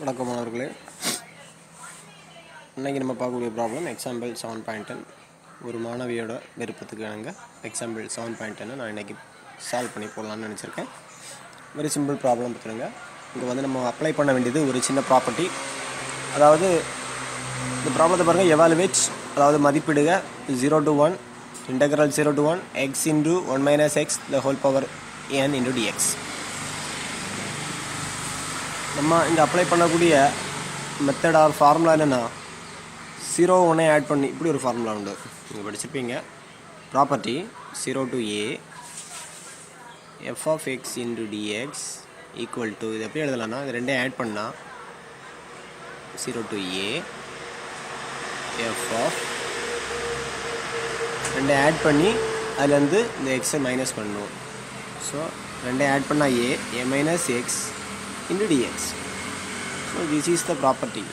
வணக்கம் மாணவர்களே. இன்றைக்கி நம்ம பார்க்கக்கூடிய ப்ராப்ளம் எக்ஸாம்பிள் 7.10. ஒரு மாணவியோட விருப்பத்துக்கு இணங்க எக்ஸாம்பிள் 7.10 நான் இன்றைக்கி சால்வ் பண்ணி போடலான்னு நினச்சிருக்கேன். வெரி சிம்பிள் ப்ராப்ளம் பார்த்துருங்க. இங்கே வந்து நம்ம அப்ளை பண்ண வேண்டியது ஒரு சின்ன ப்ராப்பர்ட்டி. அதாவது இந்த ப்ராப்ளத்தை பாருங்கள், எவாலுவேட், அதாவது மதிப்பிடுக 0 to 1 integral 0 to 1 x into 1 minus x the whole power n into dx. நம்ம இங்கே அப்ளை பண்ணக்கூடிய மெத்தட் ஆர் ஃபார்முலா என்னென்னா 0 1 ஆட் பண்ணி இப்படி ஒரு ஃபார்முலா உண்டு, நீங்கள் படிச்சிருப்பீங்க. Property 0 to a f of x into dx equal to, இது எப்படி எழுதலாம்னா இது ரெண்டே ஆட் பண்ணால் 0 to a f of ரெண்டே ஆட் பண்ணி அதுலேருந்து இந்த எக்ஸை மைனஸ் பண்ணணும். ஸோ ரெண்டே ஆட் பண்ணால் a minus x into dx. So this is the property.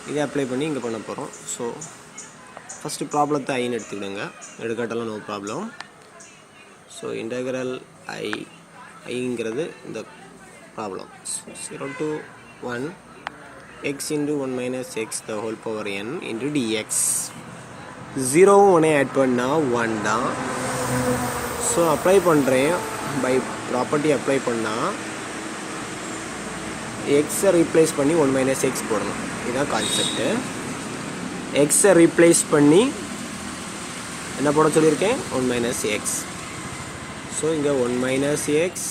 இதை அப்ளை பண்ணி இங்கே பண்ண போகிறோம். ஸோ ஃபஸ்ட்டு ப்ராப்ளத்தை ஐன்னு எடுத்துக்கிடுங்க, எடுக்காட்டெல்லாம் நோ ப்ராப்ளம். ஸோ இன்டெக்ரல் ஐங்கிறது இந்த problem 0 to 1 x into 1 minus x the whole power n into dx. 0 1 add பண்ணால் 1 தான். ஸோ அப்ளை பண்ணுறேன், பை ப்ராப்பர்ட்டி அப்ளை பண்ணால் எக்ஸை ரீப்ளேஸ் பண்ணி 1 minus x போடணும். இதுதான் கான்செப்ட்டு. எக்ஸை ரீப்ளேஸ் பண்ணி என்ன போட சொல்லியிருக்கேன், 1 minus x. ஸோ இங்கே 1 minus x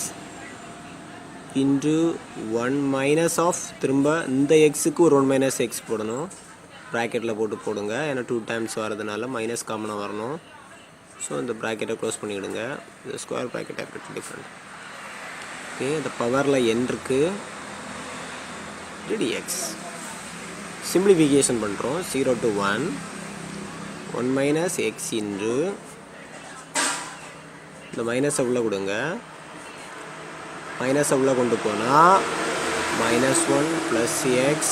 into 1 minus of திரும்ப இந்த எக்ஸுக்கு ஒரு 1 minus x போடணும். ப்ராக்கெட்டில் போட்டு போடுங்க, ஏன்னா 2 times வரதுனால மைனஸ் காமனாக வரணும். ஸோ இந்த ப்ராக்கெட்டை க்ளோஸ் பண்ணிவிடுங்க. இந்த ஸ்கொயர் ப்ராக்கெட்டாக இருக்குது டிஃப்ரெண்ட். ஓகே, இந்த பவரில் n இருக்குது dx. சிம்பிளிஃபிகேஷன் பண்ணுறோம். 0 to 1 1 minus x இன்டு இந்த மைனஸை உள்ளே கொடுங்க, மைனஸை உள்ளே கொண்டு போனால் -1 + x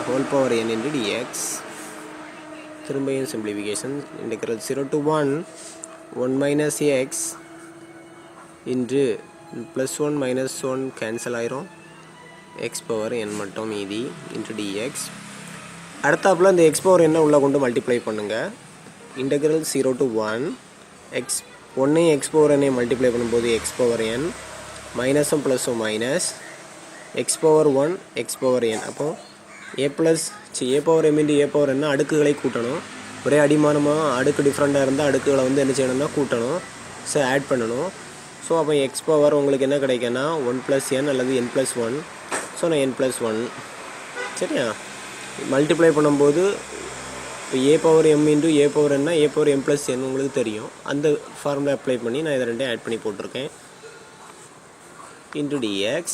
whole power n into dx. திரும்பியும் simplification. Integral 0 to 1 1 minus x into +1 -1 cancel ஆயிரும், x பவர் n மட்டும் மீதி இன்ட்டு dx. அடுத்தாப்புல இந்த x பவர் n உள்ளே கொண்டு மல்டிப்ளை பண்ணுங்கள். Integral 0 to 1 x 1 x power n multiply பண்ணும்போது x பவர் n மைனஸும் ப்ளஸும் minus x power 1 x power n. அப்போது a power m into a power n அடுக்குகளை கூட்டணும். ஒரே அடிமானமாக அடுக்கு டிஃப்ரெண்ட்டாக இருந்தால் அடுக்குகளை வந்து என்ன செய்யணும்னா கூட்டணும். ஸோ ஆட் பண்ணணும். ஸோ அப்போ x பவர் உங்களுக்கு என்ன கிடைக்குன்னா 1 + n அல்லது n + 1. ஸோ நான் n + 1 சரியா. மல்டிப்ளை பண்ணும்போது இப்போ a power m into a power n a power m + n உங்களுக்கு தெரியும். அந்த ஃபார்முலா அப்ளை பண்ணி நான் இதை ரெண்டையும் ஆட் பண்ணி போட்டிருக்கேன். Into dx.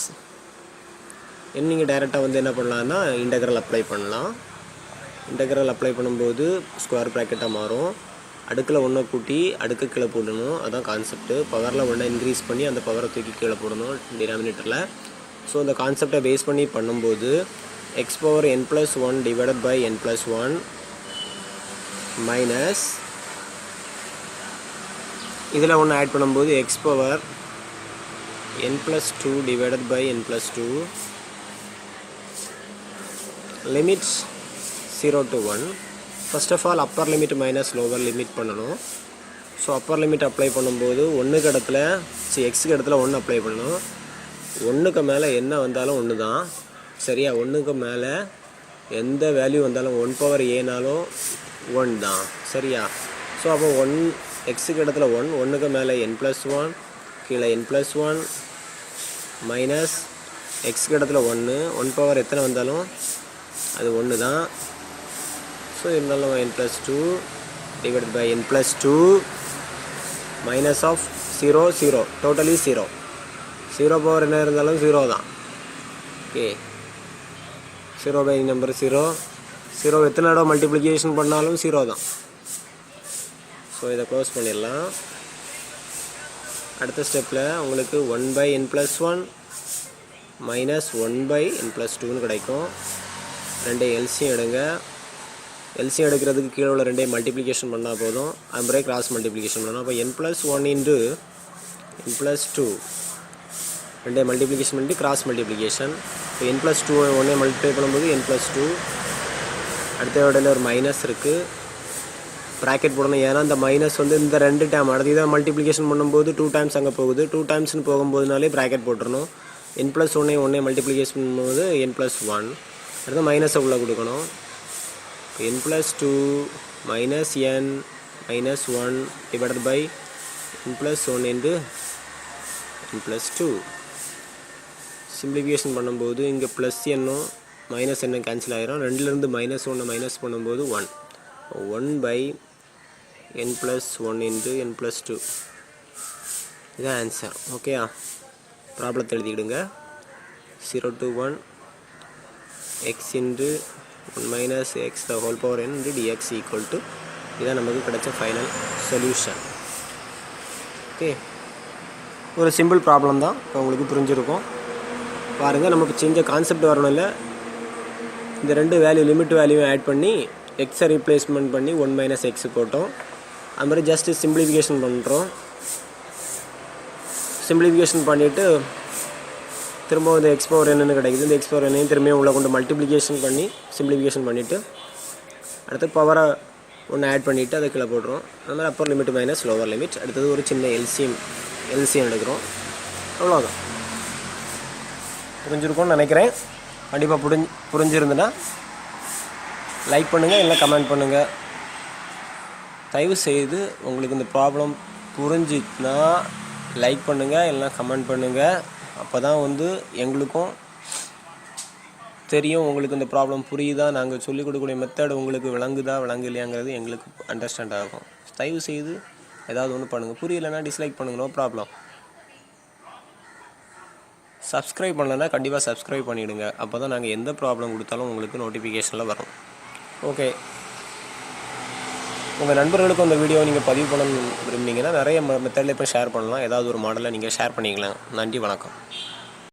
நீங்கள் டைரெக்டாக வந்து என்ன பண்ணலான்னா இன்டெக்ரல் அப்ளை பண்ணலாம். இன்டெக்ரல் அப்ளை பண்ணும்போது ஸ்கொயர் ப்ராக்கெட்டாக மாறும். அடுக்கில் 1 கூட்டி அடுக்கு கீழே போடணும், அதுதான் கான்செப்ட்டு. பவரில் 1 இன்க்ரீஸ் பண்ணி அந்த பவரை தூக்கி கீழே போடணும் டினாமினேட்டரில். ஸோ இந்த கான்செப்டை பேஸ் பண்ணி பண்ணும்போது x power n + 1 divided by n + 1 minus இதில் 1 ஆட் பண்ணும்போது x power n + 2 divided by n + 2 limits 0 to 1. First of all upper limit minus lower limit பண்ணணும். ஸோ அப்பர் லிமிட் அப்ளை பண்ணும்போது 1க்கு இடத்துல எக்ஸுக்கு இடத்துல 1 அப்ளை பண்ணணும். 1க்கு மேலே என்ன வந்தாலும் 1 தான் சரியா. 1க்கு மேலே எந்த வேல்யூ வந்தாலும் 1 பவர் ஏனாலும் 1 தான் சரியா. ஸோ அப்போ 1 எக்ஸுக்கு இடத்துல 1, 1க்கு மேலே n + 1 கீழே n + 1 மைனஸ் எக்ஸுக்கு இடத்துல 1 1 பவர் எத்தனை வந்தாலும் அது 1 தான். ஸோ இருந்தாலும் n + 2 divided by n + 2 minus of 0 0 totally 0. 0 power என்ன இருந்தாலும் 0 தான். ஓகே, 0 பை நம்பர் 0 0 எத்தனை இடம் மல்டிப்ளிகேஷன் பண்ணாலும் 0 தான். ஸோ இதை க்ளோஸ் பண்ணிடலாம். அடுத்த ஸ்டெப்பில் உங்களுக்கு 1 by n + 1 minus 1 by n + 2ன்னு கிடைக்கும். ரெண்டே எல்சியம் எடுங்க. எல்சியம் எடுக்கிறதுக்கு கீழே உள்ள ரெண்டே மல்டிப்ளிகேஷன் பண்ணால் போதும். அது முறை கிராஸ் மல்டிப்ளிகேஷன் பண்ணணும். அப்போ n + 1 இன்ட்டு n + 2 ரெண்டே மல்டிப்ளிகேஷன் பண்ணி கிராஸ் மல்டிப்ளிகேஷன். இப்போ n+2 ஒன்றே மல்டிப்ளை பண்ணும்போது n+2. அடுத்த இடையில ஒரு மைனஸ் இருக்குது, ப்ராக்கெட் போடணும். ஏன்னா இந்த மைனஸ் வந்து இந்த 2 டைம் அடுத்து இதை மல்டிப்ளிகேஷன் பண்ணும்போது 2 டைம்ஸ் அங்கே போகுது. 2 டைம்ஸ்னு போகும்போதுனாலே ப்ராக்கெட் போட்டுருணும். n+1 ஒன்றே மல்டிப்ளிகேஷன் பண்ணும்போது n+1. அடுத்து மைனஸை உள்ளே கொடுக்கணும். n+2 minus n minus 1 divided by n+1 into n+2. Simplification பண்ணும்போது இங்கே ப்ளஸ் என்னும் மைனஸ் என்ன கேன்சல் ஆகிரும். 2லேருந்து -1 மைனஸ் பண்ணும்போது 1. 1 by n+1 into n+2. இதுதான் ஆன்சர். ஓகேயா? ப்ராப்ளத்தை எழுதிக்கிடுங்க. 0 to 1 x into 1 minus x the whole power n into dx equal to இதான் நமக்கு கிடைச்ச ஃபைனல் சொல்யூஷன். ஓகே, ஒரு சிம்பிள் ப்ராப்ளம் தான். இப்போ உங்களுக்கு புரிஞ்சிருக்கும். பாருங்கள், நமக்கு செஞ்ச கான்செப்ட் வரணும் இல்லை, இந்த 2 வேல்யூ லிமிட் வேல்யூவை ஆட் பண்ணி எக்ஸை ரீப்ளேஸ்மெண்ட் பண்ணி 1 minus x போட்டோம். அது மாதிரி ஜஸ்ட்டு சிம்பிளிஃபிகேஷன் பண்ணுறோம். சிம்பிளிஃபிகேஷன் பண்ணிவிட்டு திரும்ப இந்த x power n கிடைக்குது. இந்த x power n திரும்பியும் உள்ள கொண்டு மல்டிப்ளிகேஷன் பண்ணி சிம்பிளிஃபிகேஷன் பண்ணிவிட்டு அடுத்து பவரை ஒன்று ஆட் பண்ணிவிட்டு அதை கீழே போடுறோம். அது மாதிரி Appar limit minus lower limit. அடுத்தது ஒரு சின்ன எல்சிஎம் எடுக்கிறோம். அவ்வளோதான். புரிஞ்சிருக்கும்னு நினைக்கிறேன். கண்டிப்பாக புரிஞ்சிருந்துன்னா லைக் பண்ணுங்கள், இல்லை கமெண்ட் பண்ணுங்கள். தயவு செய்து உங்களுக்கு இந்த ப்ராப்ளம் புரிஞ்சிச்சுன்னா லைக் பண்ணுங்கள், இல்லைனா கமெண்ட் பண்ணுங்கள். அப்போ தான் வந்து எங்களுக்கும் தெரியும் உங்களுக்கு இந்த ப்ராப்ளம் புரியுதா, நாங்கள் சொல்லிக் கொடுக்கக்கூடிய மெத்தட் உங்களுக்கு விளங்குதா விளங்கலையாங்கிறது எங்களுக்கு அண்டர்ஸ்டாண்ட் ஆகும். தயவு செய்து ஏதாவது ஒன்று பண்ணுங்கள். புரியலைன்னா டிஸ்லைக் பண்ணுங்கள், நோ ப்ராப்ளம். சப்ஸ்கிரைப் பண்ணலைன்னா கண்டிப்பாக சப்ஸ்கிரைப் பண்ணிவிடுங்க. அப்போ தான் நாங்கள் எந்த ப்ராப்ளம் கொடுத்தாலும் உங்களுக்கு நோட்டிஃபிகேஷனில் வரும். ஓகே, உங்கள் நண்பர்களுக்கும் இந்த வீடியோ நீங்கள் பதிவு பண்ண விரும்புனீங்கன்னா நிறைய மெத்தடில் இப்போ ஷேர் பண்ணலாம். ஏதாவது ஒரு மாடலை நீங்கள் ஷேர் பண்ணிக்கலாம். நன்றி, வணக்கம்.